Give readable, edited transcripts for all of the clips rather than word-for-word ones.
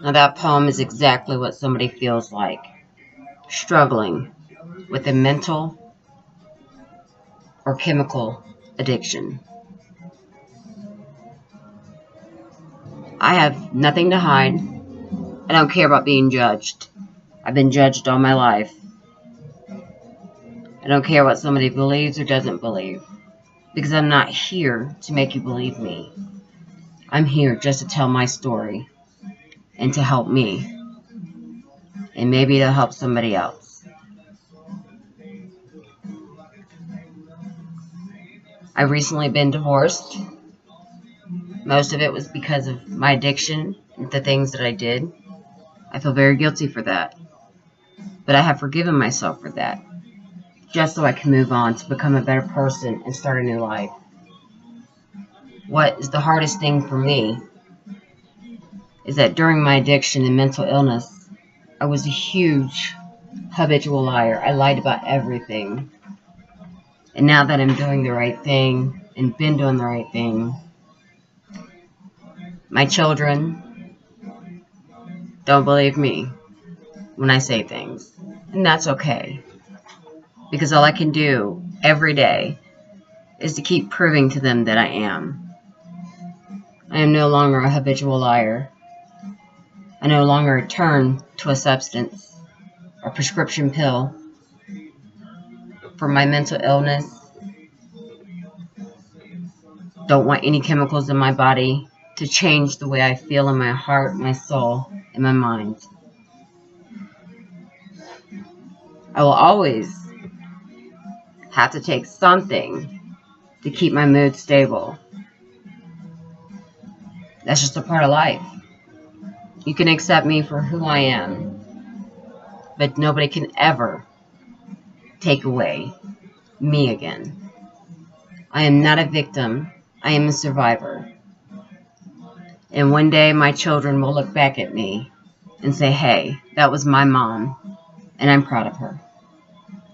Now that poem is exactly what somebody feels like, struggling with a mental or chemical addiction. I have nothing to hide. I don't care about being judged. I've been judged all my life. I don't care what somebody believes or doesn't believe, because I'm not here to make you believe me. I'm here just to tell my story and to help me. And maybe it'll help somebody else. I've recently been divorced. Most of it was because of my addiction and the things that I did. I feel very guilty for that. But I have forgiven myself for that, just so I can move on to become a better person and start a new life. What is the hardest thing for me is that during my addiction and mental illness, I was a huge habitual liar. I lied about everything. And now that I'm doing the right thing and been doing the right thing, my children don't believe me when I say things. And that's okay. Because all I can do every day is to keep proving to them that I am. I am no longer a habitual liar. I no longer turn to a substance or prescription pill for my mental illness. Don't want any chemicals in my body to change the way I feel in my heart, my soul, and my mind. I will always have to take something to keep my mood stable. That's just a part of life. You can accept me for who I am, but nobody can ever take away me again. I am not a victim. I am a survivor. And one day my children will look back at me and say, hey, that was my mom, and I'm proud of her.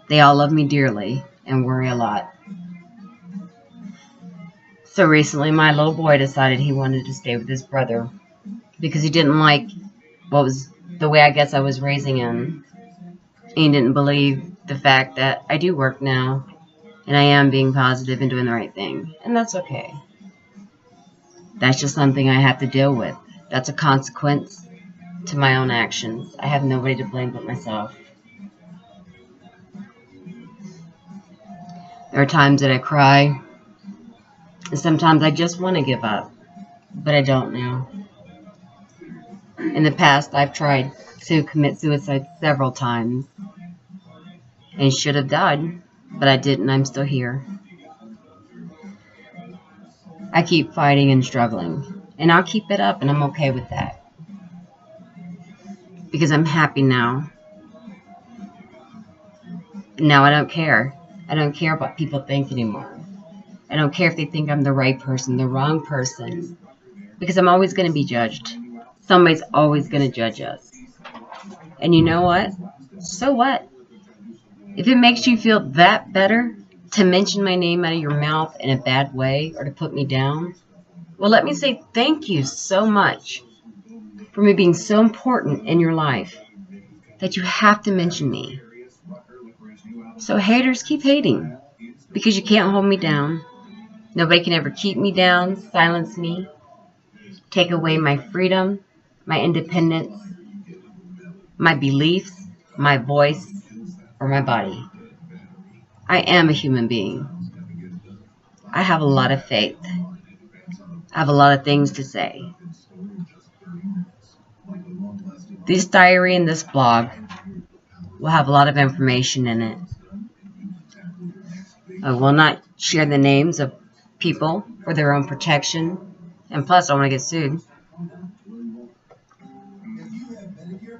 They all love me dearly and worry a lot. So recently my little boy decided he wanted to stay with his brother because he didn't like the way I guess I was raising him. He didn't believe the fact that I do work now and I am being positive and doing the right thing. And that's okay. That's just something I have to deal with. That's a consequence to my own actions. I have nobody to blame but myself. There are times that I cry, and sometimes I just want to give up, but I don't now. In the past, I've tried to commit suicide several times and should have died, but I didn't. I'm still here. I keep fighting and struggling, and I'll keep it up, and I'm okay with that. Because I'm happy now. Now I don't care. I don't care what people think anymore. I don't care if they think I'm the right person, the wrong person. Because I'm always going to be judged. Somebody's always going to judge us. And you know what? So what? If it makes you feel that better to mention my name out of your mouth in a bad way or to put me down, well, let me say thank you so much for me being so important in your life that you have to mention me. So haters, keep hating because you can't hold me down. Nobody can ever keep me down, silence me, take away my freedom, my independence, my beliefs, my voice, or my body. I am a human being. I have a lot of faith. I have a lot of things to say. This diary and this blog will have a lot of information in it. I will not share the names of people for their own protection, and plus I don't want to get sued.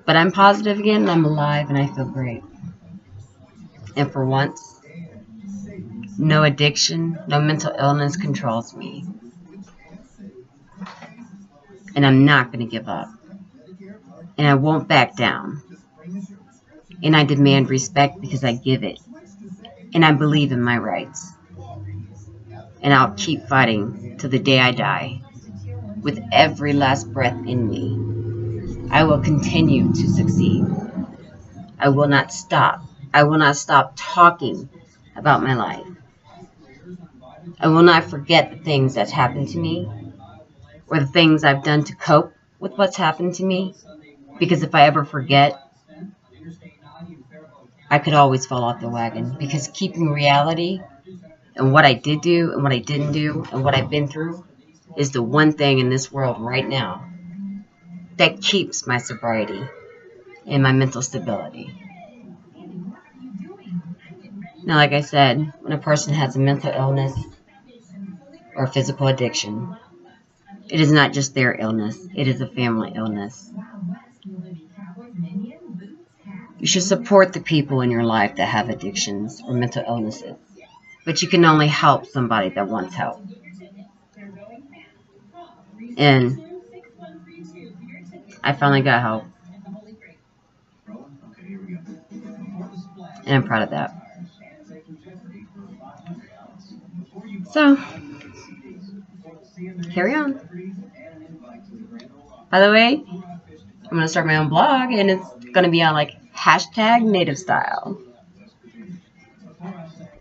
But I'm positive again, and I'm alive, and I feel great. And for once, no addiction, no mental illness controls me. And I'm not going to give up. And I won't back down. And I demand respect because I give it. And I believe in my rights. And I'll keep fighting till the day I die, with every last breath in me. I will continue to succeed. I will not stop. I will not stop talking about my life. I will not forget the things that's happened to me or the things I've done to cope with what's happened to me. Because if I ever forget, I could always fall off the wagon. Because keeping reality and what I did do and what I didn't do and what I've been through is the one thing in this world right now that keeps my sobriety and my mental stability. Now, like I said, when a person has a mental illness or a physical addiction, it is not just their illness, it is a family illness. You should support the people in your life that have addictions or mental illnesses, but you can only help somebody that wants help. And I finally got help, and I'm proud of that. So, carry on. By the way, I'm going to start my own blog, and it's going to be on like hashtag native style.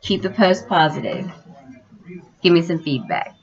Keep the post positive. Give me some feedback.